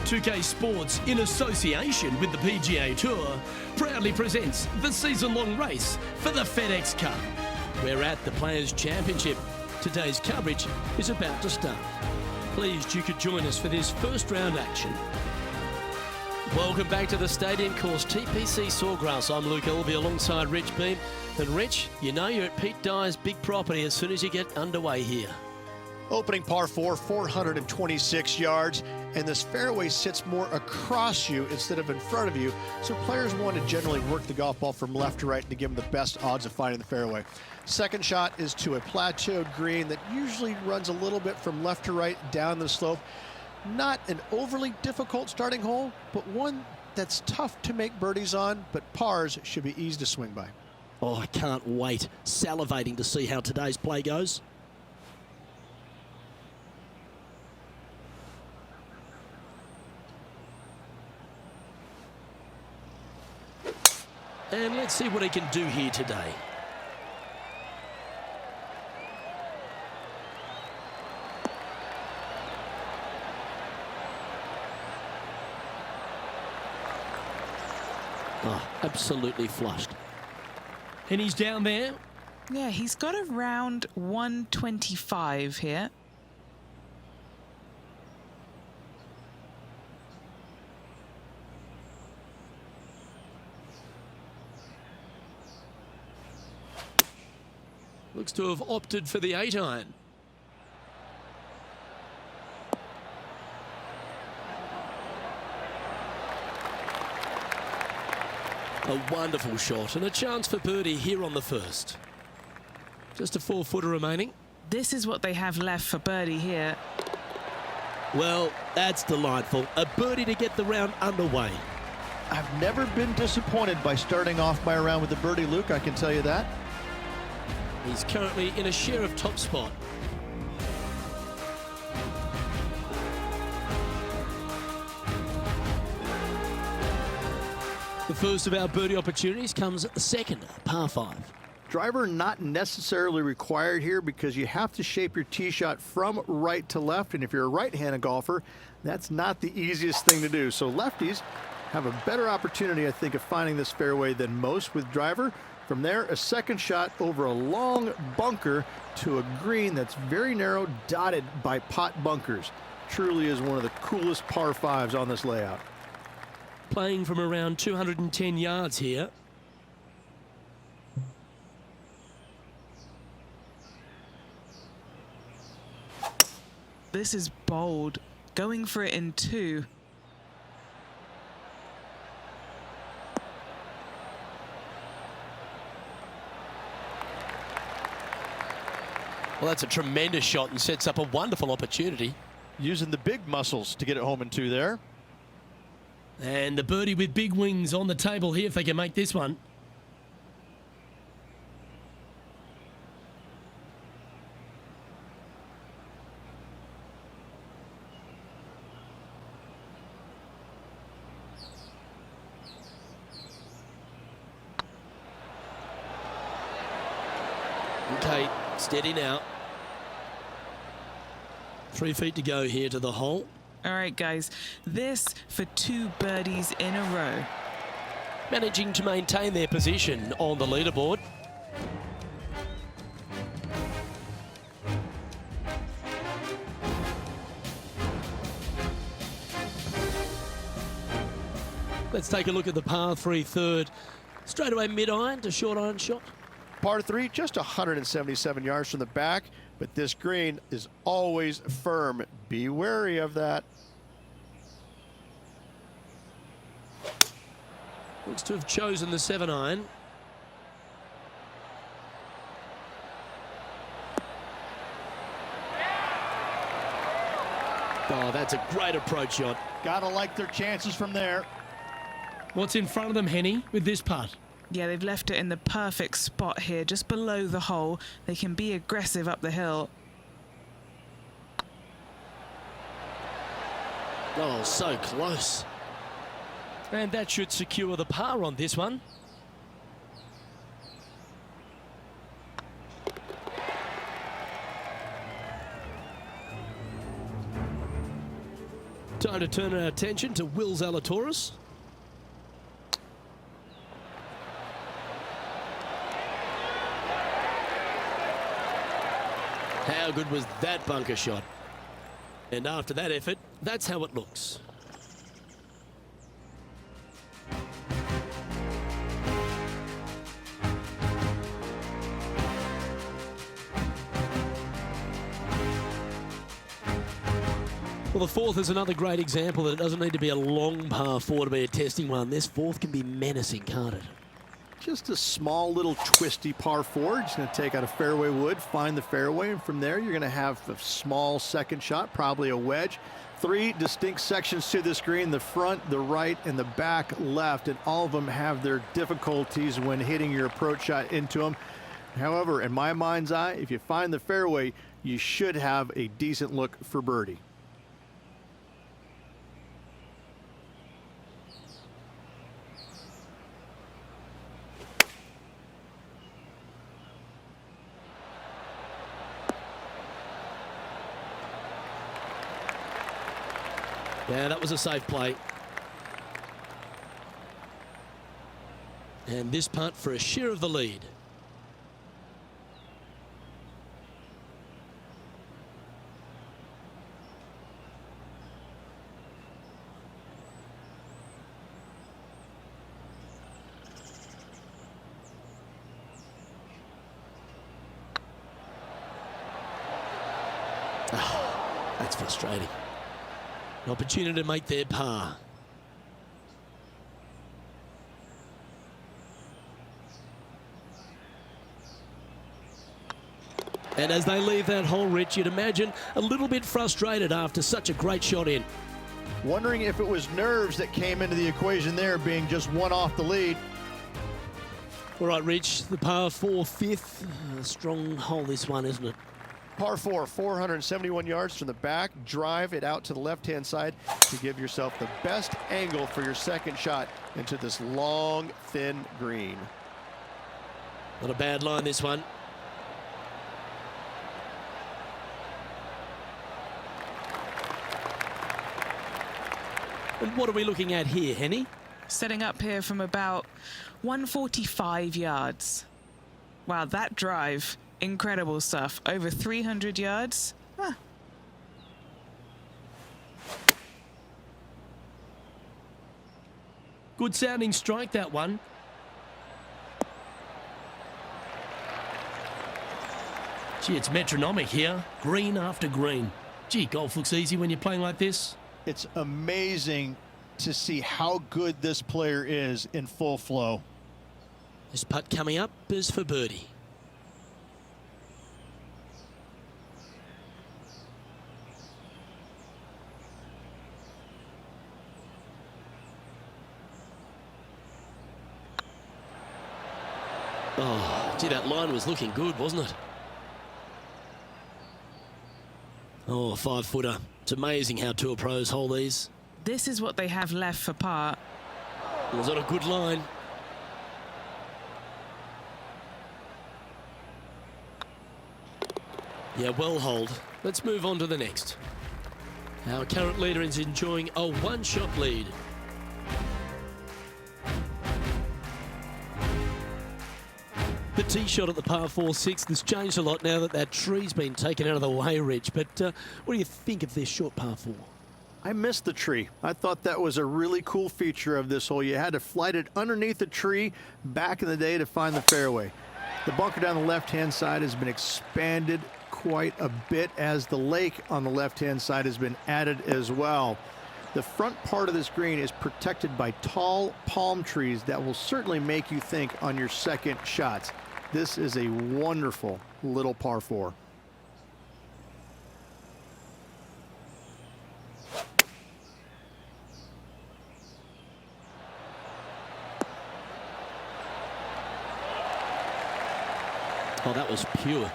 2K Sports, in association with the PGA Tour, proudly presents the season-long race for the FedEx Cup. We're at the Players' Championship. Today's coverage is about to start. Pleased you could join us for this first round action. Welcome back to the Stadium Course TPC Sawgrass. I'm Luke Elvey alongside Rich Beam. And Rich, you know you're at Pete Dyer's big property as soon as you get underway here. Opening par 4, 426 yards, and this fairway sits more across you instead of in front of you, so players want to generally work the golf ball from left to right to give them the best odds of finding the fairway. Second shot is to a plateaued green that usually runs a little bit from left to right down the slope. Not an overly difficult starting hole, but one that's tough to make birdies on, but pars should be easy to swing by. Oh, I can't wait. Salivating to see how today's play goes. And let's see what he can do here today. Oh, absolutely flushed. And he's down there. Yeah, he's got around 125 here. Looks to have opted for the 8-iron. A wonderful shot and a chance for birdie here on the first. Just a 4-footer remaining. This is what they have left for birdie here. Well, that's delightful. A birdie to get the round underway. I've never been disappointed by starting off my round with a birdie, Luke, I can tell you that. He's currently in a share of top spot. The first of our birdie opportunities comes second, par 5. Driver not necessarily required here because you have to shape your tee shot from right to left, and if you're a right-handed golfer, that's not the easiest thing to do. So lefties have a better opportunity, I think, of finding this fairway than most with driver. From there, a second shot over a long bunker to a green that's very narrow, dotted by pot bunkers. Truly is one of the coolest par 5s on this layout. Playing from around 210 yards here. This is bold, going for it in 2. Well, that's a tremendous shot and sets up a wonderful opportunity. Using the big muscles to get it home in 2 there. And the birdie with big wings on the table here if they can make this one. Okay, steady now. 3 feet to go here to the hole. All right, guys, this for 2 birdies in a row. Managing to maintain their position on the leaderboard. Let's take a look at the par 3 third. Straight away mid-iron to short iron shot. Par 3, just 177 yards from the back, but this green is always firm. Be wary of that. Looks to have chosen the 7-iron. Oh, that's a great approach shot. Gotta like their chances from there. What's in front of them, Henny, with this putt? Yeah, they've left it in the perfect spot here, just below the hole. They can be aggressive up the hill. Oh, so close. And that should secure the par on this one. Time to turn our attention to Will Zalatoris. How good was that bunker shot? And after that effort, that's how it looks. Well, the fourth is another great example that it doesn't need to be a long par four to be a testing one. This fourth can be menacing, can't it? Just a small little twisty par four. Just going to take out a fairway wood, find the fairway, and from there you're going to have a small second shot, probably a wedge. 3 distinct sections to this green: the front, the right, and the back left, and all of them have their difficulties when hitting your approach shot into them. However, in my mind's eye, if you find the fairway, you should have a decent look for birdie. Yeah, that was a safe play. And this punt for a share of the lead. Oh, that's frustrating. An opportunity to make their par. And as they leave that hole, Rich, you'd imagine a little bit frustrated after such a great shot in. Wondering if it was nerves that came into the equation there, being just one off the lead. All right, Rich, the par 4 fifth. A strong hole this one, isn't it? Par 4, 471 yards from the back. Drive it out to the left-hand side to give yourself the best angle for your second shot into this long, thin green. Not a bad line, this one. And what are we looking at here, Henny? Setting up here from about 145 yards. Wow, that drive. Incredible stuff. Over 300 yards. Huh. Good sounding strike, that one. Gee, it's metronomic here. Green after green. Gee, golf looks easy when you're playing like this. It's amazing to see how good this player is in full flow. This putt coming up is for birdie. Oh, gee, that line was looking good, wasn't it? Oh, 5-footer. It's amazing how tour pros hold these. This is what they have left for par. Was that a good line? Yeah, well holed. Let's move on to the next. Our current leader is enjoying a one-shot lead. The tee shot at the par 4-6 has changed a lot now that that tree's been taken out of the way, Rich. But what do you think of this short par 4? I missed the tree. I thought that was a really cool feature of this hole. You had to flight it underneath the tree back in the day to find the fairway. The bunker down the left-hand side has been expanded quite a bit as the lake on the left-hand side has been added as well. The front part of this green is protected by tall palm trees that will certainly make you think on your second shots. This is a wonderful little par 4. Oh, that was pure.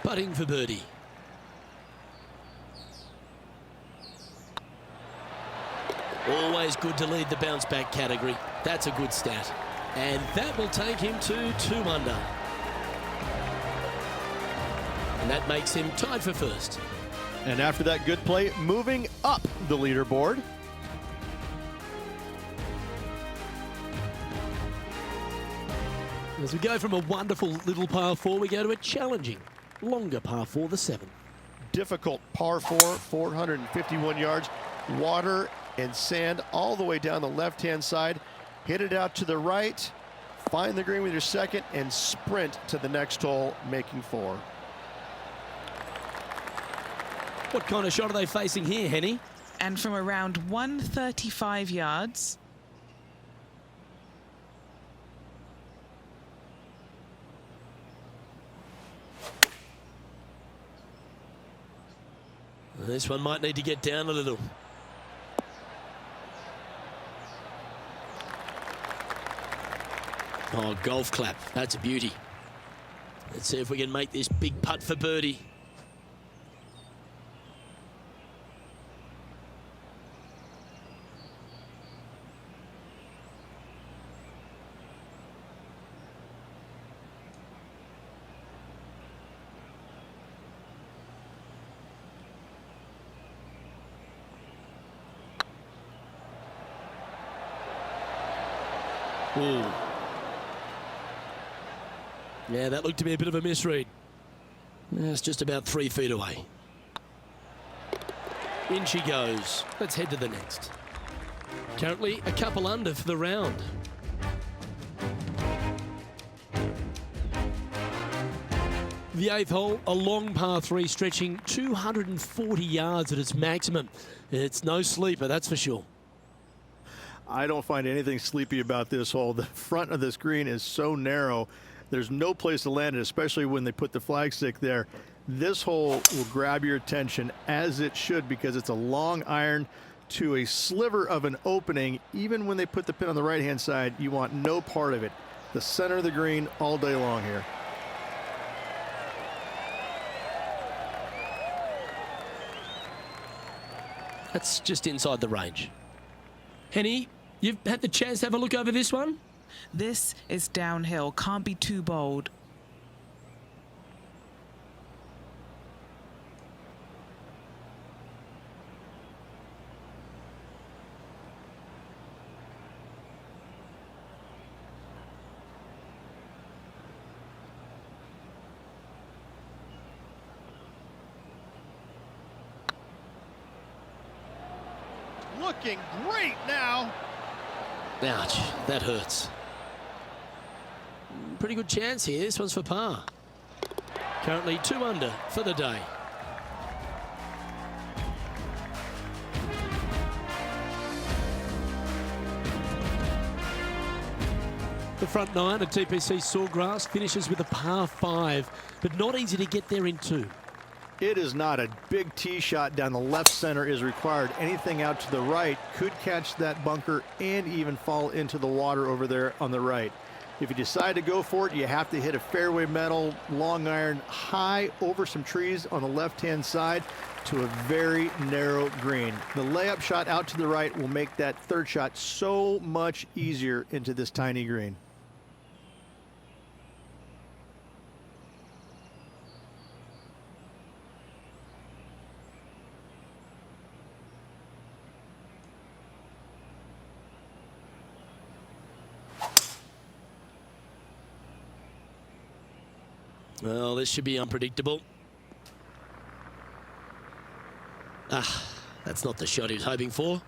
Putting for birdie. Always good to lead the bounce back category. That's a good stat. And that will take him to 2 under. And that makes him tied for first. And after that good play, moving up the leaderboard. As we go from a wonderful little par 4, we go to a challenging, longer par 4, the 7. Difficult par 4, 451 yards, water and sand all the way down the left-hand side. Hit it out to the right, find the green with your second, and sprint to the next hole, making 4. What kind of shot are they facing here, Henny? And from around 135 yards, this one might need to get down a little. Oh, golf clap. That's a beauty. Let's see if we can make this big putt for birdie. Ooh. Yeah, that looked to be a bit of a misread. It's just about 3 feet away. In she goes. Let's head to the next. Currently a couple under for the round. The 8th hole, a long par 3 stretching 240 yards at its maximum. It's no sleeper, that's for sure. I don't find anything sleepy about this hole. The front of this green is so narrow. There's no place to land it, especially when they put the flagstick there. This hole will grab your attention, as it should, because it's a long iron to a sliver of an opening. Even when they put the pin on the right-hand side, you want no part of it. The center of the green all day long here. That's just inside the range. Henny, you've had the chance to have a look over this one? this is downhill. Can't be too bold. Looking great now. Ouch, that hurts. Pretty good chance here. This one's for par. Currently 2 under for the day. The front 9 at TPC Sawgrass finishes with a par 5, but not easy to get there in 2. It is not. A big tee shot down the left center is required. Anything out to the right could catch that bunker and even fall into the water over there on the right. If you decide to go for it, you have to hit a fairway metal long iron high over some trees on the left-hand side to a very narrow green. The layup shot out to the right will make that third shot so much easier into this tiny green. Well, this should be unpredictable. That's not the shot he was hoping for.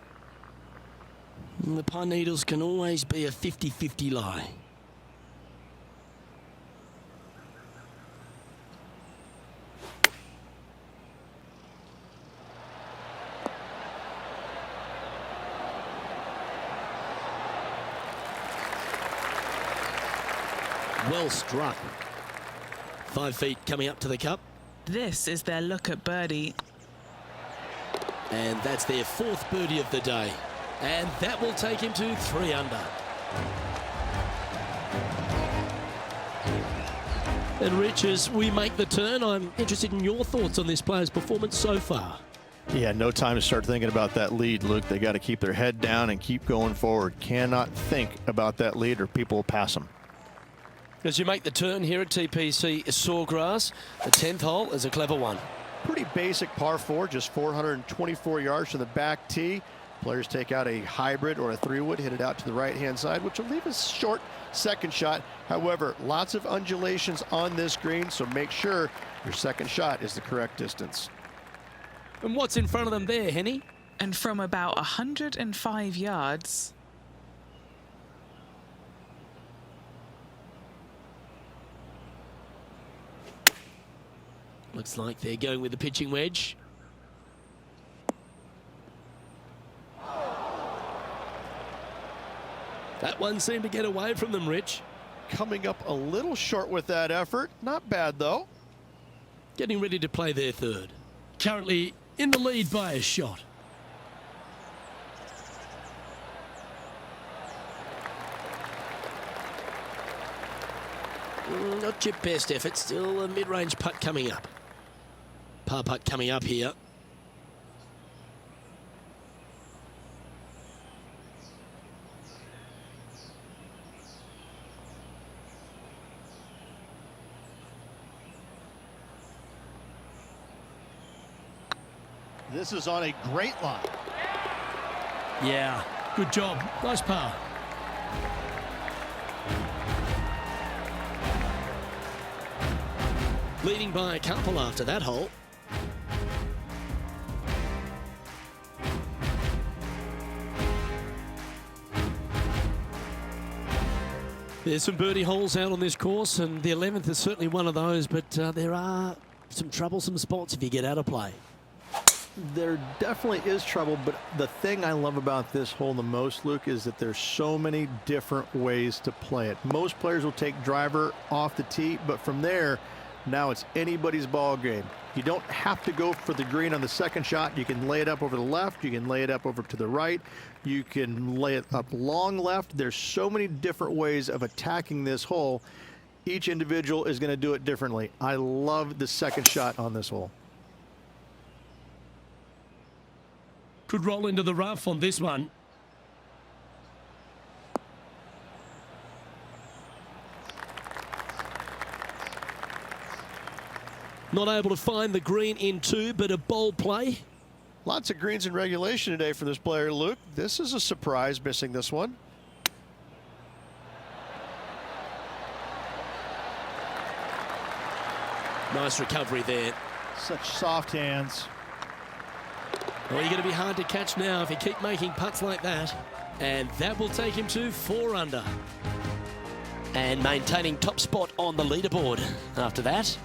And the pine needles can always be a 50-50 lie. Well struck. 5 feet coming up to the cup. This is their look at birdie. And that's their 4th birdie of the day. And that will take him to 3 under. And Rich, as we make the turn, I'm interested in your thoughts on this player's performance so far. Yeah, no time to start thinking about that lead, Luke. They got to keep their head down and keep going forward. Cannot think about that lead or people will pass them. As you make the turn here at TPC Sawgrass, the 10th hole is a clever one. Pretty basic par 4, just 424 yards from the back tee. Players take out a hybrid or a 3-wood, hit it out to the right-hand side, which will leave a short second shot. However, lots of undulations on this green, so make sure your second shot is the correct distance. And what's in front of them there, Henny? And from about 105 yards, looks like they're going with the pitching wedge. That one seemed to get away from them, Rich. Coming up a little short with that effort. Not bad, though. Getting ready to play their third. Currently in the lead by a shot. Not your best effort. Still a mid-range putt coming up. Par putt coming up here. This is on a great line. Yeah, good job. Nice par. Leading by a couple after that hole. There's some birdie holes out on this course, and the 11th is certainly one of those, but there are some troublesome spots if you get out of play. There definitely is trouble, but the thing I love about this hole the most, Luke, is that there's so many different ways to play it. Most players will take driver off the tee, but from there, now it's anybody's ball game. You don't have to go for the green on the second shot. You can lay it up over the left. You can lay it up over to the right. You can lay it up long left. There's so many different ways of attacking this hole. Each individual is going to do it differently. I love the second shot on this hole. Could roll into the rough on this one. Not able to find the green in two, but a bold play. Lots of greens in regulation today for this player, Luke. This is a surprise, missing this one. Nice recovery there. Such soft hands. Well, you're going to be hard to catch now if you keep making putts like that. And that will take him to 4 under. And maintaining top spot on the leaderboard after that.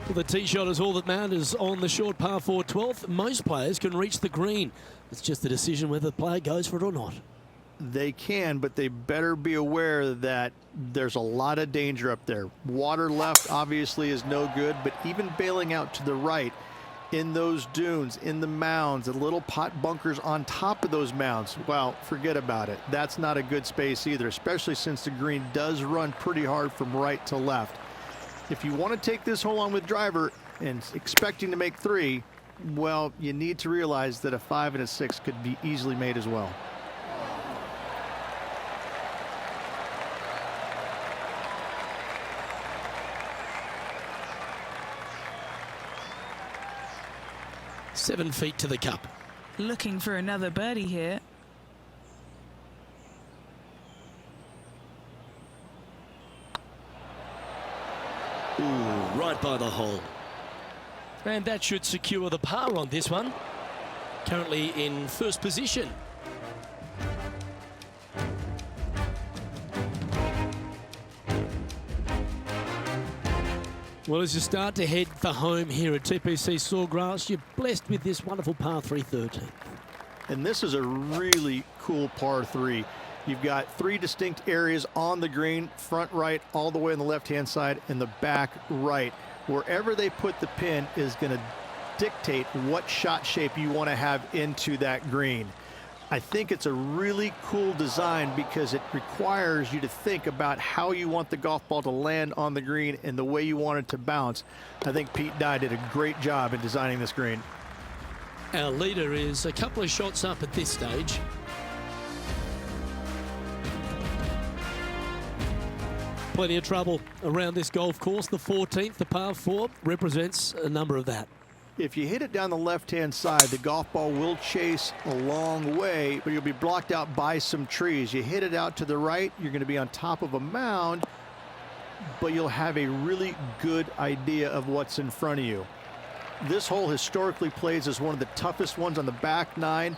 Well, the tee shot is all that matters on the short par 4 12th. Most players can reach the green. It's just a decision whether the player goes for it or not. They can, but they better be aware that there's a lot of danger up there. Water left obviously is no good, but even bailing out to the right in those dunes, in the mounds, the little pot bunkers on top of those mounds, well, forget about it. That's not a good space either, especially since the green does run pretty hard from right to left. If you want to take this hole on with driver and expecting to make 3, well, you need to realize that a 5 and a 6 could be easily made as well. Seven feet to the cup. looking for another birdie here. Ooh, right by the hole. And that should secure the par on this one. Currently in first position. Well, as you start to head for home here at TPC Sawgrass, you're blessed with this wonderful par 3 13. And this is a really cool par 3. You've got 3 distinct areas on the green, front right, all the way on the left-hand side, and the back right. Wherever they put the pin is going to dictate what shot shape you want to have into that green. I think it's a really cool design because it requires you to think about how you want the golf ball to land on the green and the way you want it to bounce. I think Pete Dye did a great job in designing this green. Our leader is a couple of shots up at this stage. Plenty of trouble around this golf course. The 14th, the par 4, represents a number of that. If you hit it down the left-hand side, the golf ball will chase a long way, but you'll be blocked out by some trees. You hit it out to the right, you're going to be on top of a mound, but you'll have a really good idea of what's in front of you. This hole historically plays as one of the toughest ones on the back nine,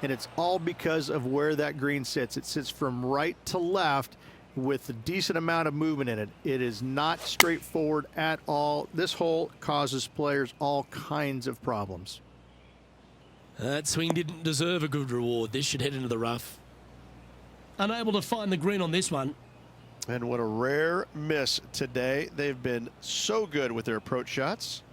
and it's all because of where that green sits. It sits from right to left with a decent amount of movement in it. It is not straightforward at all. This hole causes players all kinds of problems. That swing didn't deserve a good reward. This should head into the rough. Unable to find the green on this one. And what a rare miss today. They've been so good with their approach shots.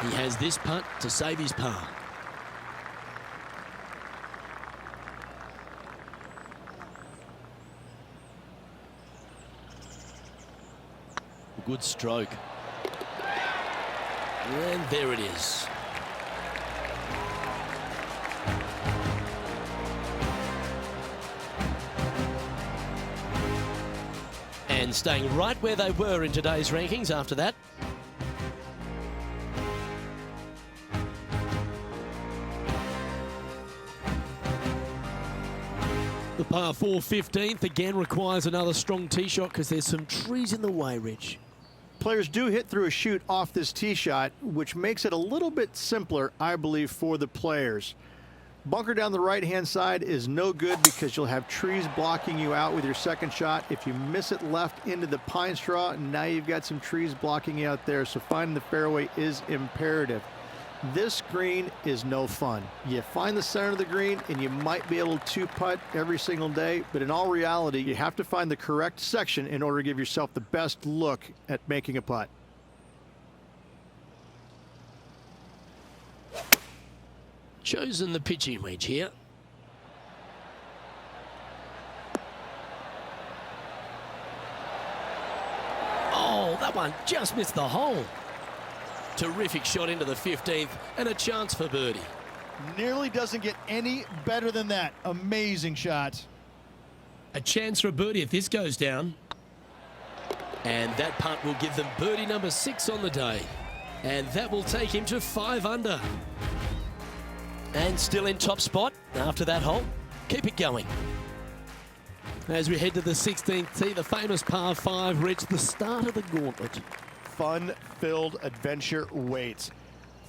He has this putt to save his par. Good stroke. And there it is. And staying right where they were in today's rankings after that. The par 4 15th again requires another strong tee shot because there's some trees in the way, Rich. Players do hit through a chute off this tee shot, which makes it a little bit simpler, I believe, for the players. Bunker down the right-hand side is no good because you'll have trees blocking you out with your second shot. If you miss it left into the pine straw, now you've got some trees blocking you out there, so finding the fairway is imperative. This green is no fun. You find the center of the green and you might be able to putt every single day, but in all reality, you have to find the correct section in order to give yourself the best look at making a putt. Chosen the pitching wedge here. Oh, that one just missed the hole. Terrific shot into the 15th and a chance for birdie. Nearly doesn't get any better than that. Amazing shot. A chance for a birdie if this goes down. And that putt will give them birdie number 6 on the day. And that will take him to 5 under. And still in top spot after that hole. Keep it going. As we head to the 16th tee, the famous par 5 reached the start of the gauntlet. Fun-filled adventure waits.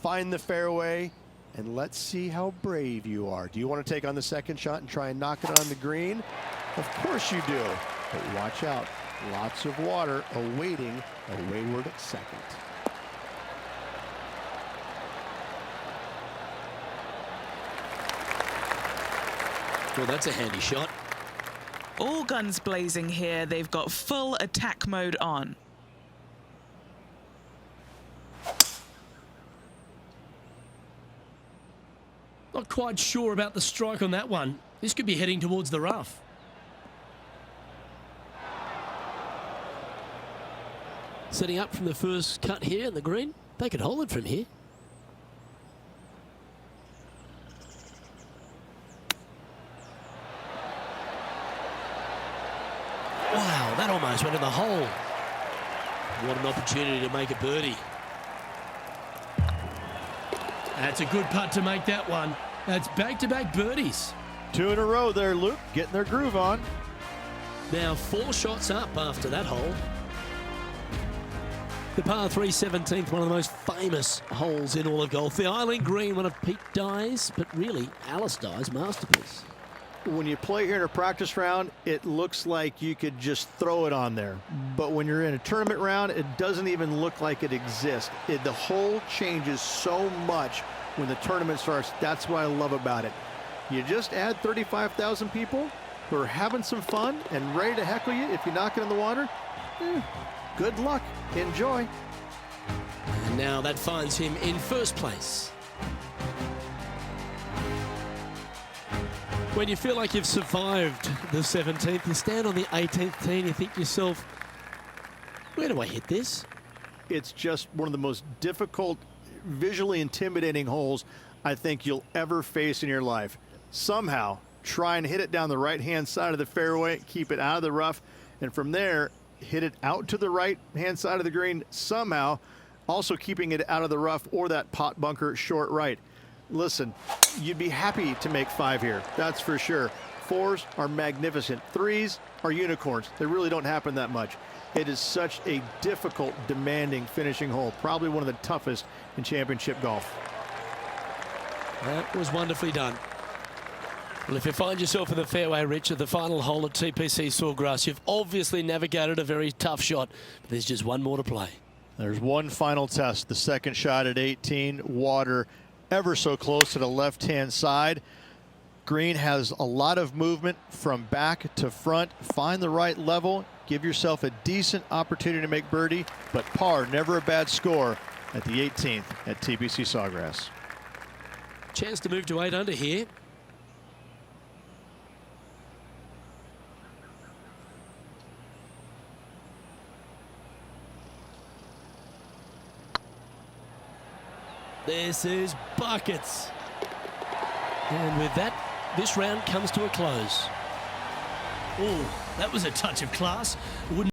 Find the fairway, and let's see how brave you are. Do you want to take on the second shot and try and knock it on the green? Of course you do. But watch out. Lots of water awaiting a wayward second. Well, that's a handy shot. All guns blazing here. They've got full attack mode on. Not quite sure about the strike on that one. This could be heading towards the rough. Setting up from the first cut here in the green. They could hold it from here. Wow, that almost went in the hole. What an opportunity to make a birdie. That's a good putt to make that one. That's back-to-back birdies. 2 in a row there, Luke. Getting their groove on. Now 4 shots up after that hole. The par 3 17th, one of the most famous holes in all of golf. The Island Green, one of Pete Dye's, but really Alice Dye's masterpiece. When you play here in a practice round, it looks like you could just throw it on there. But when you're in a tournament round, it doesn't even look like it exists. The hole changes so much when the tournament starts. That's what I love about it. You just add 35,000 people who are having some fun and ready to heckle you if you knock it in the water, good luck. Enjoy. And now that finds him in first place. When you feel like you've survived the 17th, you stand on the 18th tee and you think to yourself, where do I hit this? It's just one of the most difficult, visually intimidating holes I think you'll ever face in your life. Somehow, try and hit it down the right-hand side of the fairway, keep it out of the rough, and from there, hit it out to the right-hand side of the green somehow, also keeping it out of the rough or that pot bunker short right. Listen, you'd be happy to make 5 here, that's for sure. 4s are magnificent. 3s are unicorns. They really don't happen that much. It is such a difficult, demanding finishing hole, probably one of the toughest in championship golf. That was wonderfully done. Well, if you find yourself in the fairway, Rich, at the final hole at TPC Sawgrass, you've obviously navigated a very tough shot, but there's just one more to play. There's one final test, the second shot at 18, water ever so close to the left-hand side. Green has a lot of movement from back to front. Find the right level, give yourself a decent opportunity to make birdie, but par, never a bad score at the 18th at TPC Sawgrass. Chance to move to 8 under here. This is buckets. And with that, this round comes to a close. Oh, that was a touch of class. Wouldn't